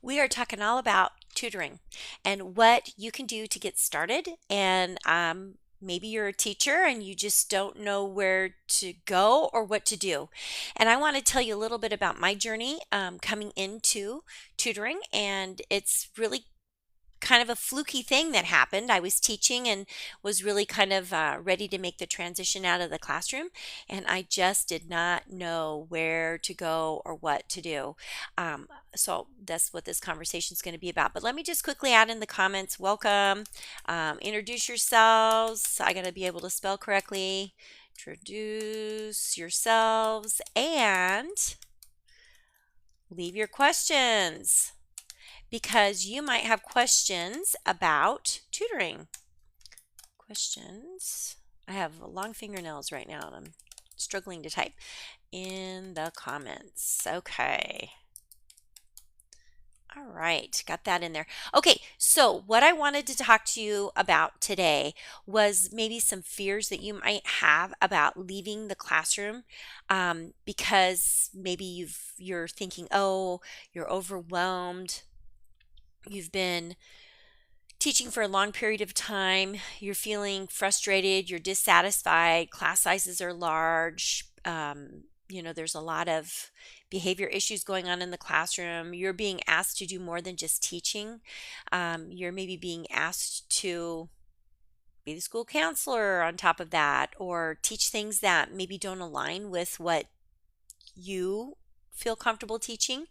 We are talking all about tutoring and what you can do to get started. And maybe you're a teacher and you just don't know where to go or what to do. And I want to tell you a little bit about my journey coming into tutoring. And it's really kind of a fluky thing that happened. I was teaching and was really kind of ready to make the transition out of the classroom, and I just did not know where to go or what to do. So that's what this conversation is going to be about. But let me just quickly add in the comments welcome, introduce yourselves. I got to be able to spell correctly. Introduce yourselves and leave your questions because you might have questions about tutoring. Questions. I have long fingernails right now and I'm struggling to type in the comments. Okay. All right, got that in there. Okay, so what I wanted to talk to you about today was maybe some fears that you might have about leaving the classroom because maybe you're thinking, oh, you're overwhelmed. You've been teaching for a long period of time, you're feeling frustrated, you're dissatisfied, class sizes are large, there's a lot of behavior issues going on in the classroom. You're being asked to do more than just teaching. You're maybe being asked to be the school counselor on top of that, or teach things that maybe don't align with what you feel comfortable teaching,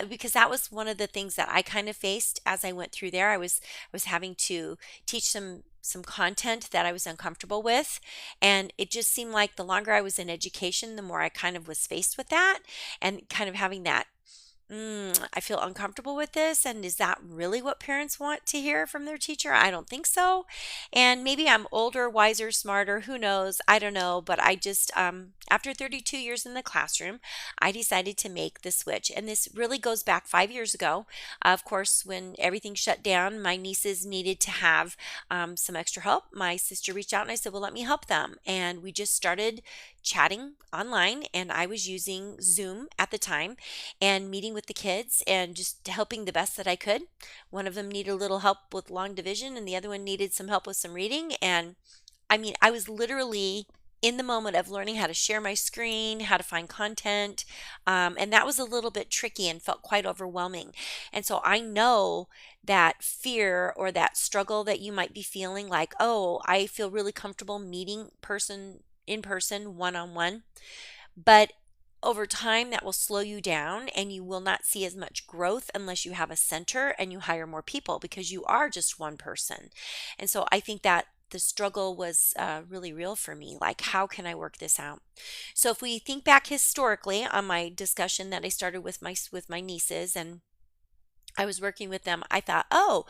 because that was one of the things that I kind of faced as I went through there. I was having to teach some content that I was uncomfortable with, and it just seemed like the longer I was in education, the more I kind of was faced with that and kind of having that I feel uncomfortable with this. And is that really what parents want to hear from their teacher? I don't think so. And maybe I'm older, wiser, smarter. Who knows? I don't know. But I just, after 32 years in the classroom, I decided to make the switch. And this really goes back 5 years ago. Of course, when everything shut down, my nieces needed to have some extra help. My sister reached out and I said, well, let me help them. And we just started chatting online. And I was using Zoom at the time and meeting with the kids and just helping the best that I could. One of them needed a little help with long division and the other one needed some help with some reading. And I mean, I was literally in the moment of learning how to share my screen, how to find content. And that was a little bit tricky and felt quite overwhelming. And so I know that fear or that struggle that you might be feeling like, oh, I feel really comfortable meeting in person, one on one. But over time, that will slow you down and you will not see as much growth unless you have a center and you hire more people because you are just one person. And so I think that the struggle was really real for me. Like, how can I work this out? So if we think back historically on my discussion that I started with my nieces and I was working with them, I thought, oh,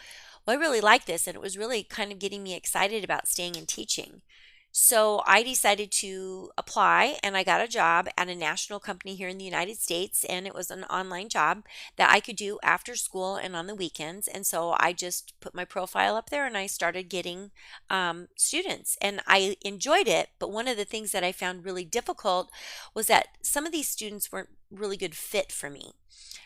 well, I really like this. And it was really kind of getting me excited about staying and teaching. So I decided to apply and I got a job at a national company here in the United States. And it was an online job that I could do after school and on the weekends. And so I just put my profile up there and I started getting students. And I enjoyed it. But one of the things that I found really difficult was that some of these students weren't really good fit for me.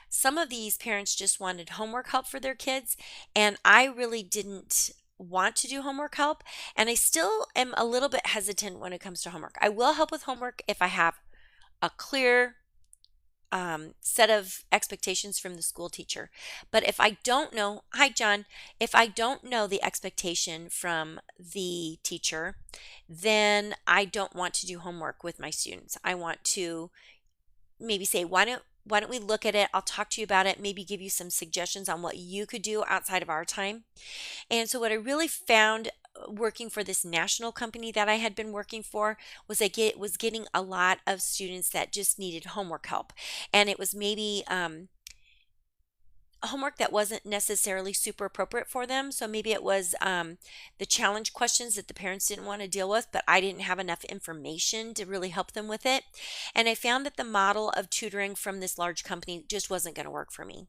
Some of these parents just wanted homework help for their kids, and I really didn't want to do homework help. And I still am a little bit hesitant when it comes to homework. I will help with homework if I have a clear set of expectations from the school teacher. But if I don't know, hi, John, if I don't know the expectation from the teacher, then I don't want to do homework with my students. I want to maybe say, why don't we look at it? I'll talk to you about it, maybe give you some suggestions on what you could do outside of our time. And so what I really found working for this national company that I had been working for was was getting a lot of students that just needed homework help. And it was maybe homework that wasn't necessarily super appropriate for them. So maybe it was the challenge questions that the parents didn't want to deal with, but I didn't have enough information to really help them with it. And I found that the model of tutoring from this large company just wasn't going to work for me.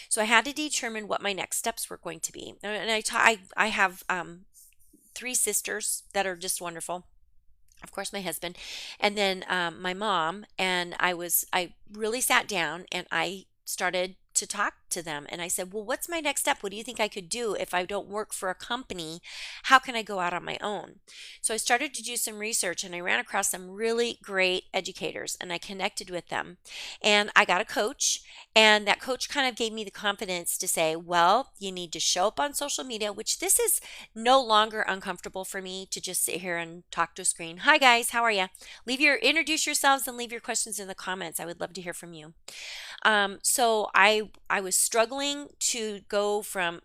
So I had to determine what my next steps were going to be. And I have three sisters that are just wonderful. Of course, my husband, and then my mom. And I really sat down and I started to talk to them. And I said, well, what's my next step? What do you think I could do if I don't work for a company? How can I go out on my own? So I started to do some research and I ran across some really great educators and I connected with them. And I got a coach, and that coach kind of gave me the confidence to say, well, you need to show up on social media, which this is no longer uncomfortable for me to just sit here and talk to a screen. Hi guys, how are you? Introduce yourselves and leave your questions in the comments. I would love to hear from you. So I was struggling to go from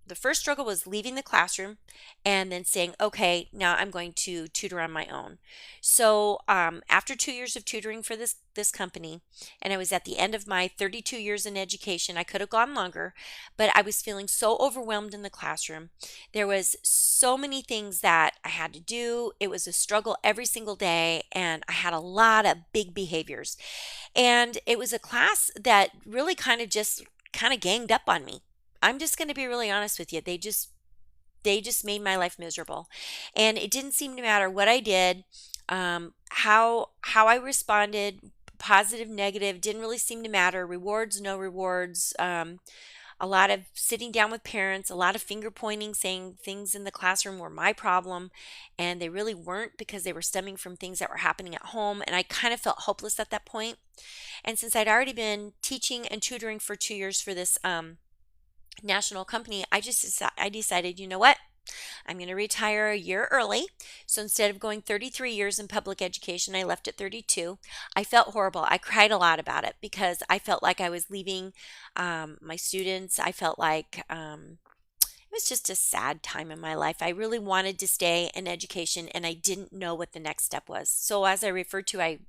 the first struggle was leaving the classroom and then saying, okay, now I'm going to tutor on my own. So after 2 years of tutoring for this company, and I was at the end of my 32 years in education, I could have gone longer, but I was feeling so overwhelmed in the classroom. There was so many things that I had to do. It was a struggle every single day, and I had a lot of big behaviors. And it was a class that really kind of ganged up on me. I'm just going to be really honest with you. They just made my life miserable. And it didn't seem to matter what I did, how I responded, positive, negative, didn't really seem to matter. Rewards, no rewards. A lot of sitting down with parents, a lot of finger pointing, saying things in the classroom were my problem, and they really weren't because they were stemming from things that were happening at home. And I kind of felt hopeless at that point. And since I'd already been teaching and tutoring for 2 years for this national company, I decided, you know what? I'm going to retire a year early. So instead of going 33 years in public education, I left at 32. I felt horrible. I cried a lot about it because I felt like I was leaving my students. I felt like it was just a sad time in my life. I really wanted to stay in education and I didn't know what the next step was. So as I referred to, I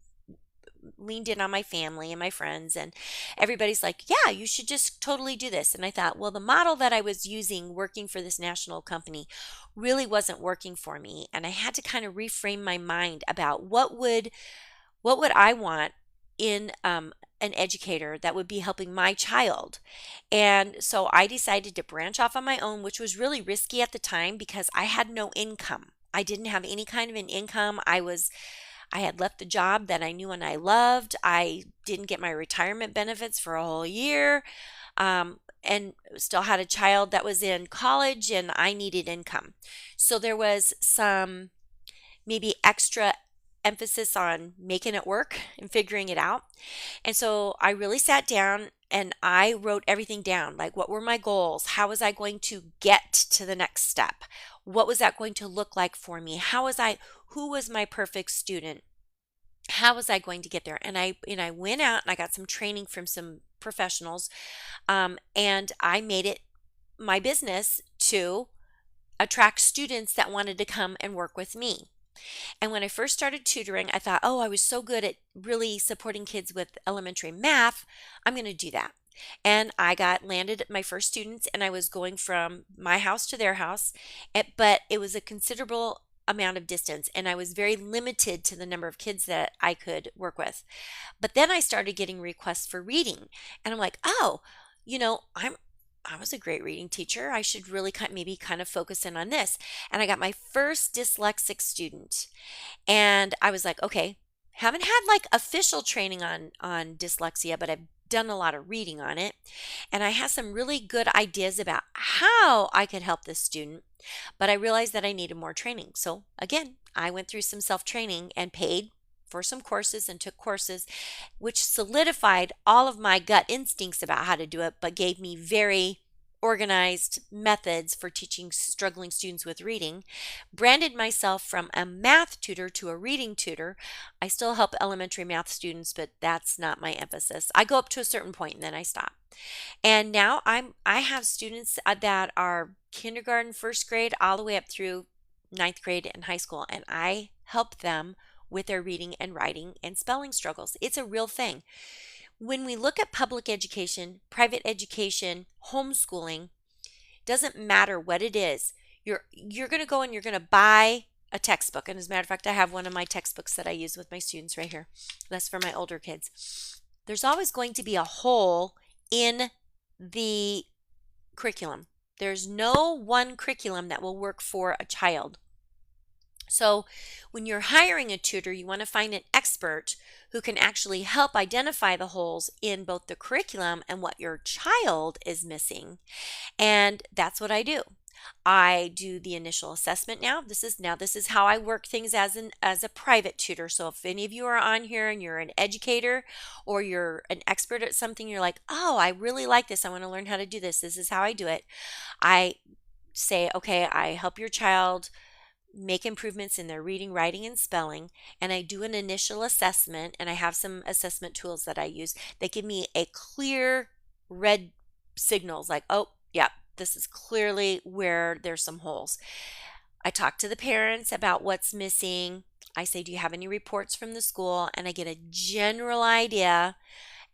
leaned in on my family and my friends, and everybody's like, yeah, you should just totally do this. And I thought, well, the model that I was using working for this national company really wasn't working for me, and I had to kind of reframe my mind about what would I want in an educator that would be helping my child. And so I decided to branch off on my own, which was really risky at the time because I had no income. I didn't have any kind of an income. I had left the job that I knew and I loved. I didn't get my retirement benefits for a whole year, and still had a child that was in college, and I needed income. So there was some maybe extra emphasis on making it work and figuring it out. And so I really sat down and I wrote everything down. Like, what were my goals? How was I going to get to the next step? What was that going to look like for me? Who was my perfect student? How was I going to get there? And I went out and I got some training from some professionals, and I made it my business to attract students that wanted to come and work with me. And when I first started tutoring, I thought, oh, I was so good at really supporting kids with elementary math. I'm going to do that. And I got landed my first students, and I was going from my house to their house, but it was a considerable amount of distance, and I was very limited to the number of kids that I could work with. But then I started getting requests for reading, and I'm like, oh, I was a great reading teacher. I should really maybe kind of focus in on this. And I got my first dyslexic student. And I was like, okay, haven't had like official training on dyslexia, but I've done a lot of reading on it. And I have some really good ideas about how I could help this student, but I realized that I needed more training. So again, I went through some self-training and paid for some courses and took courses, which solidified all of my gut instincts about how to do it, but gave me very organized methods for teaching struggling students with reading. Branded myself from a math tutor to a reading tutor. I still help elementary math students, but that's not my emphasis. I go up to a certain point and then I stop. And now I have students that are kindergarten, first grade, all the way up through ninth grade and high school, and I help them with their reading and writing and spelling struggles. It's a real thing. When we look at public education, private education, homeschooling, doesn't matter what it is. You're going to go and you're going to buy a textbook. And as a matter of fact, I have one of my textbooks that I use with my students right here. That's for my older kids. There's always going to be a hole in the curriculum. There's no one curriculum that will work for a child. So, when you're hiring a tutor, you want to find an expert who can actually help identify the holes in both the curriculum and what your child is missing. And that's what I do. I do the initial assessment now. This is how I work things as a private tutor. So if any of you are on here and you're an educator or you're an expert at something, you're like, "Oh, I really like this. I want to learn how to do this. This is how I do it." I say, "Okay, I help your child make improvements in their reading, writing, and spelling. And I do an initial assessment, and I have some assessment tools that I use that give me a clear red signals like, oh, yeah, this is clearly where there's some holes. I talk to the parents about what's missing. I say, do you have any reports from the school? And I get a general idea,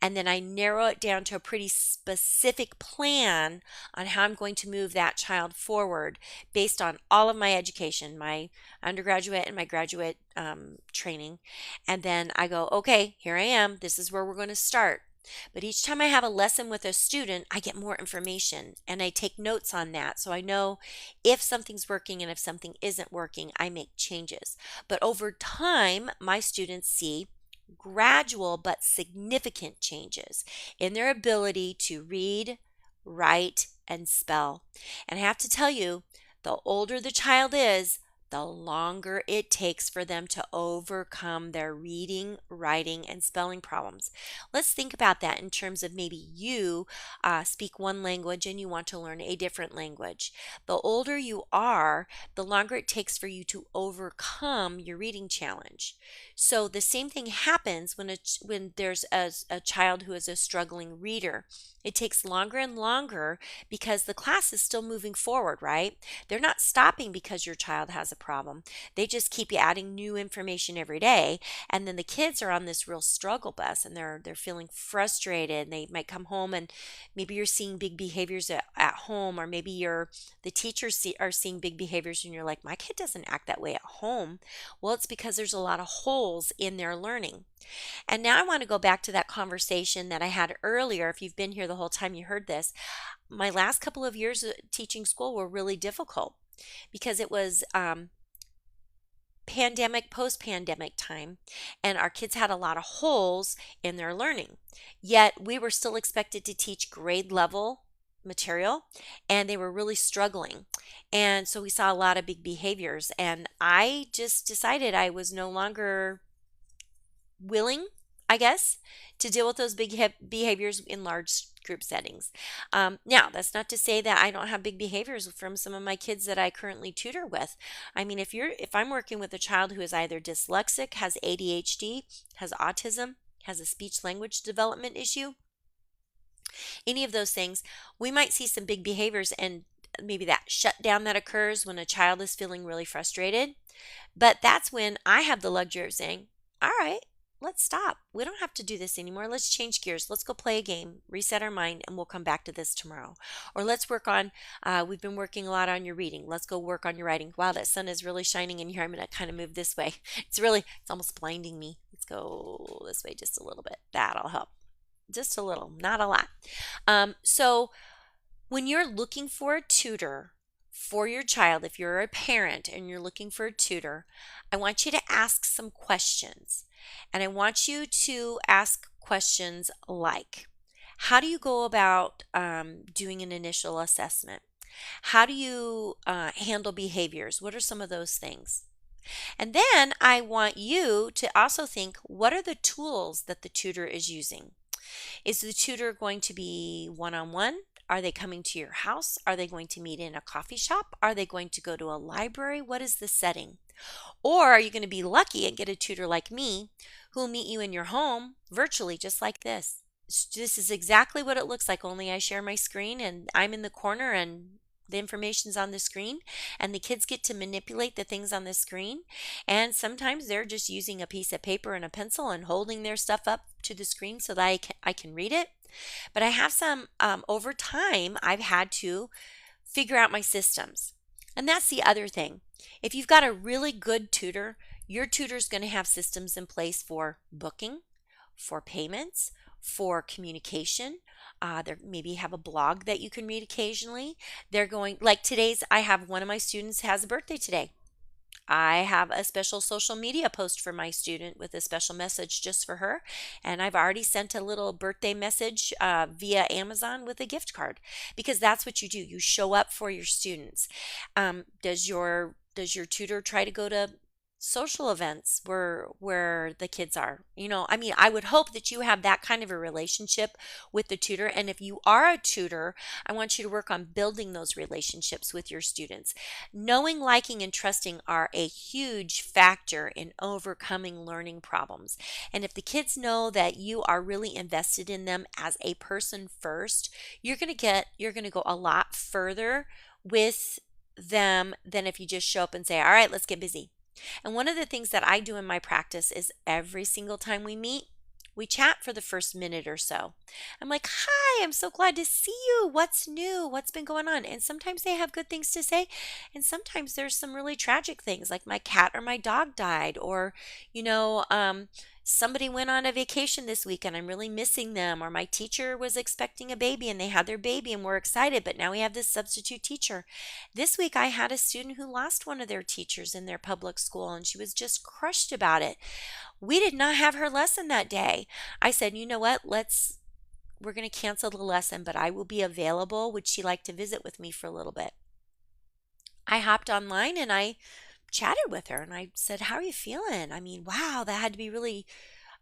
and then I narrow it down to a pretty specific plan on how I'm going to move that child forward based on all of my education, my undergraduate and my graduate training. And then I go, okay, here I am. This is where we're going to start. But each time I have a lesson with a student, I get more information and I take notes on that. So I know if something's working and if something isn't working, I make changes. But over time, my students see gradual but significant changes in their ability to read, write, and spell. And I have to tell you, the older the child is, the longer it takes for them to overcome their reading, writing, and spelling problems. Let's think about that in terms of maybe you speak one language and you want to learn a different language. The older you are, the longer it takes for you to overcome your reading challenge. So the same thing happens when there's a child who is a struggling reader. It takes longer and longer because the class is still moving forward, right? They're not stopping because your child has a problem. They just keep you adding new information every day. And then the kids are on this real struggle bus and they're feeling frustrated. And they might come home and maybe you're seeing big behaviors at home, or maybe the teachers are seeing big behaviors and you're like, my kid doesn't act that way at home. Well, it's because there's a lot of holes in their learning. And now I want to go back to that conversation that I had earlier. If you've been here the whole time, you heard this. My last couple of years teaching school were really difficult because it was pandemic, post pandemic time, and our kids had a lot of holes in their learning. Yet we were still expected to teach grade level material, and they were really struggling. And so we saw a lot of big behaviors, and I just decided I was no longer willing, I guess, to deal with those big behaviors in large group settings. Now, that's not to say that I don't have big behaviors from some of my kids that I currently tutor with. I mean, if I'm working with a child who is either dyslexic, has ADHD, has autism, has a speech language development issue, any of those things, we might see some big behaviors and maybe that shutdown that occurs when a child is feeling really frustrated. But that's when I have the luxury of saying, all right, let's stop. We don't have to do this anymore. Let's change gears. Let's go play a game, reset our mind, and we'll come back to this tomorrow. Or let's work on, we've been working a lot on your reading. Let's go work on your writing. Wow, that sun is really shining in here. I'm going to kind of move this way. It's almost blinding me. Let's go this way just a little bit. That'll help. Just a little, not a lot. So when you're looking for a tutor for your child, if you're a parent and you're looking for a tutor, I want you to ask some questions. And I want you to ask questions like, how do you go about doing an initial assessment? How do you handle behaviors? What are some of those things? And then I want you to also think, what are the tools that the tutor is using? Is the tutor going to be one-on-one? Are they coming to your house? Are they going to meet in a coffee shop? Are they going to go to a library? What is the setting? Or are you going to be lucky and get a tutor like me who will meet you in your home virtually, just like this? This is exactly what it looks like, only I share my screen and I'm in the corner and the information's on the screen, and the kids get to manipulate the things on the screen. And sometimes they're just using a piece of paper and a pencil and holding their stuff up to the screen so that I can read it. But I have some, over time, I've had to figure out my systems. And that's the other thing. If you've got a really good tutor, your tutor's going to have systems in place for booking, for payments, for communication. They maybe have a blog that you can read occasionally. They're going, like today's, I have one of my students has a birthday today. I have a special social media post for my student with a special message just for her. And I've already sent a little birthday message via Amazon with a gift card because that's what you do. You show up for your students. Does your tutor try to go to social events where the kids are? I mean, I would hope that you have that kind of a relationship with the tutor. And if you are a tutor, I want you to work on building those relationships with your students. Knowing, liking, and trusting are a huge factor in overcoming learning problems. And if the kids know that you are really invested in them as a person first, you're going to go a lot further with them than if you just show up and say, "All right, let's get busy." And one of the things that I do in my practice is every single time we meet, we chat for the first minute or so. I'm like, "Hi, I'm so glad to see you. What's new? What's been going on?" And sometimes they have good things to say, and sometimes there's some really tragic things, like my cat or my dog died, or you know, um, somebody went on a vacation this week and I'm really missing them, or my teacher was expecting a baby and they had their baby and we're excited, but now we have this substitute teacher. This week I had a student who lost one of their teachers in their public school and she was just crushed about it. We did not have her lesson that day. I said, "You know what? We're going to cancel the lesson, but I will be available. Would she like to visit with me for a little bit?" I hopped online and I chatted with her and I said, "How are you feeling? I mean, wow, that had to be really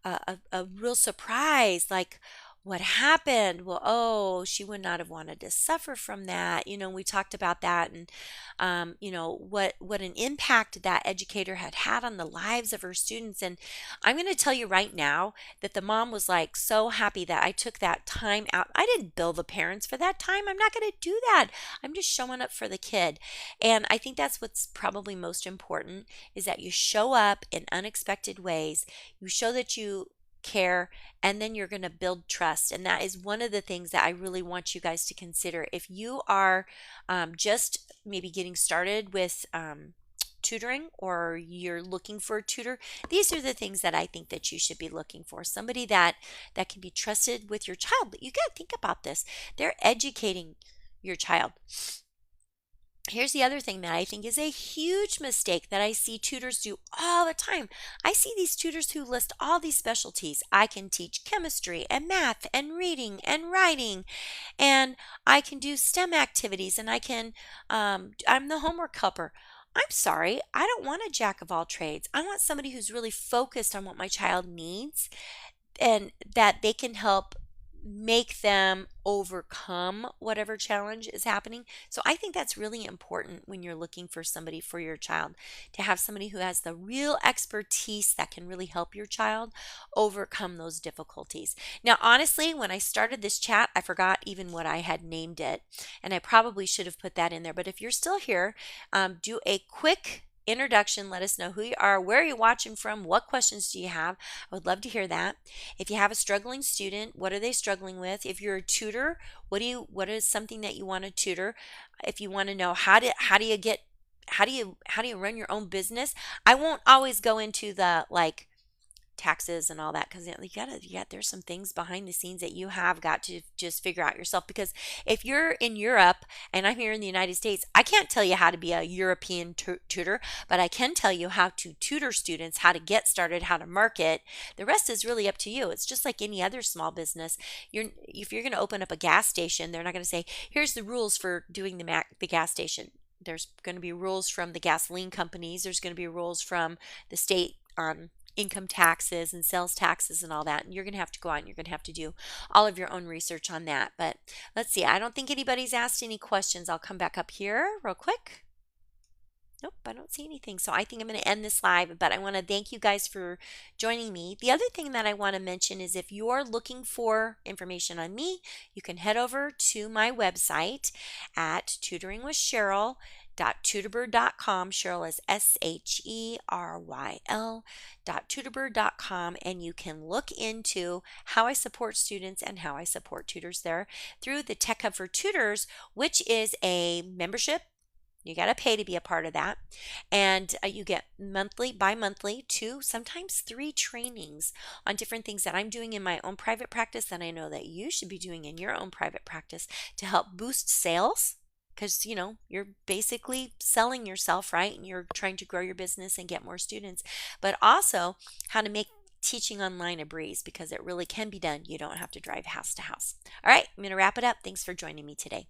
a real surprise. Like, what happened?" "Well, oh, she would not have wanted to suffer from that." We talked about that, and what an impact that educator had on the lives of her students. And I'm going to tell you right now that the mom was like so happy that I took that time out. I didn't bill the parents for that time. I'm not going to do that. I'm just showing up for the kid. And I think that's what's probably most important, is that you show up in unexpected ways. You show that you care, and then you're going to build trust. And that is one of the things that I really want you guys to consider. If you are just maybe getting started with tutoring, or you're looking for a tutor, these are the things that I think that you should be looking for. Somebody that can be trusted with your child. But you got to think about this. They're educating your child. Here's the other thing that I think is a huge mistake that I see tutors do all the time. I see these tutors who list all these specialties. I can teach chemistry and math and reading and writing, and I can do STEM activities, and I'm the homework helper. I'm sorry, I don't want a jack of all trades. I want somebody who's really focused on what my child needs, and that they can help make them overcome whatever challenge is happening. So I think that's really important when you're looking for somebody for your child, to have somebody who has the real expertise that can really help your child overcome those difficulties. Now, honestly, when I started this chat, I forgot even what I had named it, and I probably should have put that in there. But if you're still here, do a quick introduction. Let us know who you are, where are you watching from, what questions do you have. I would love to hear that. If you have a struggling student, what are they struggling with? If you're a tutor, what is something that you want to tutor? If you want to know how do you run your own business? I won't always go into the like taxes and all that, because there's some things behind the scenes that you have got to just figure out yourself. Because if you're in Europe and I'm here in the United States, I can't tell you how to be a European tutor, but I can tell you how to tutor students, how to get started, how to market. The rest is really up to you. It's just like any other small business. If you're going to open up a gas station, they're not going to say, "Here's the rules for doing the gas station." There's going to be rules from the gasoline companies. There's going to be rules from the state on income taxes and sales taxes and all that. And you're going to have to go out and you're going to have to do all of your own research on that. But let's see. I don't think anybody's asked any questions. I'll come back up here real quick. Nope, I don't see anything. So I think I'm going to end this live, but I want to thank you guys for joining me. The other thing that I want to mention is, if you're looking for information on me, you can head over to my website at tutoringwithsheryl.tutorbird.com. Sheryl is SHERYL.tutorbird.com, and you can look into how I support students and how I support tutors there through the Tech Hub for Tutors, which is a membership. You got to pay to be a part of that. And you get bi-monthly, 2, sometimes 3 trainings on different things that I'm doing in my own private practice that I know that you should be doing in your own private practice to help boost sales, because you're basically selling yourself, right? And you're trying to grow your business and get more students, but also how to make teaching online a breeze, because it really can be done. You don't have to drive house to house. All right, I'm going to wrap it up. Thanks for joining me today.